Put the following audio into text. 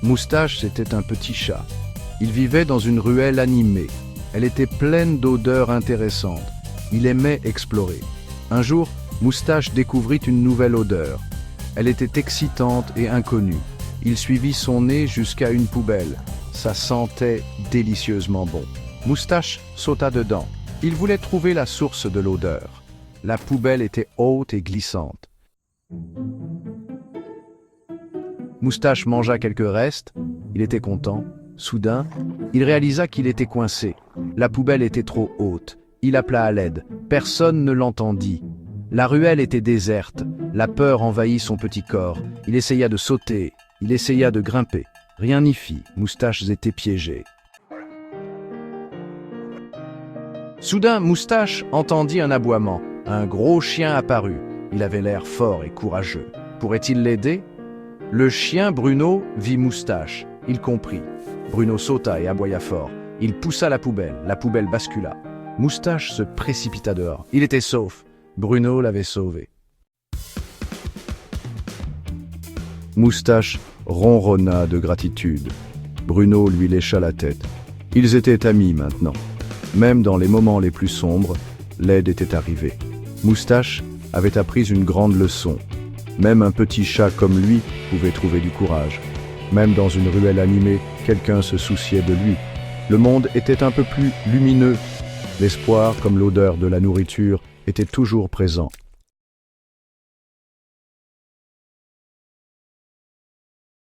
Moustache, c'était un petit chat. Il vivait dans une ruelle animée. Elle était pleine d'odeurs intéressantes. Il aimait explorer. Un jour, Moustache découvrit une nouvelle odeur. Elle était excitante et inconnue. Il suivit son nez jusqu'à une poubelle. Ça sentait délicieusement bon. Moustache sauta dedans. Il voulait trouver la source de l'odeur. La poubelle était haute et glissante. Moustache mangea quelques restes. Il était content. Soudain, il réalisa qu'il était coincé. La poubelle était trop haute. Il appela à l'aide. Personne ne l'entendit. La ruelle était déserte. La peur envahit son petit corps. Il essaya de sauter. Il essaya de grimper. Rien n'y fit. Moustache était piégé. Soudain, Moustache entendit un aboiement. Un gros chien apparut. Il avait l'air fort et courageux. Pourrait-il l'aider? Le chien Bruno vit Moustache. Il comprit. Bruno sauta et aboya fort. Il poussa la poubelle bascula. Moustache se précipita dehors. Il était sauf. Bruno l'avait sauvé. Moustache ronronna de gratitude. Bruno lui lécha la tête. Ils étaient amis maintenant. Même dans les moments les plus sombres, l'aide était arrivée. Moustache avait appris une grande leçon. Même un petit chat comme lui pouvait trouver du courage. Même dans une ruelle animée, quelqu'un se souciait de lui. Le monde était un peu plus lumineux. L'espoir, comme l'odeur de la nourriture, était toujours présent.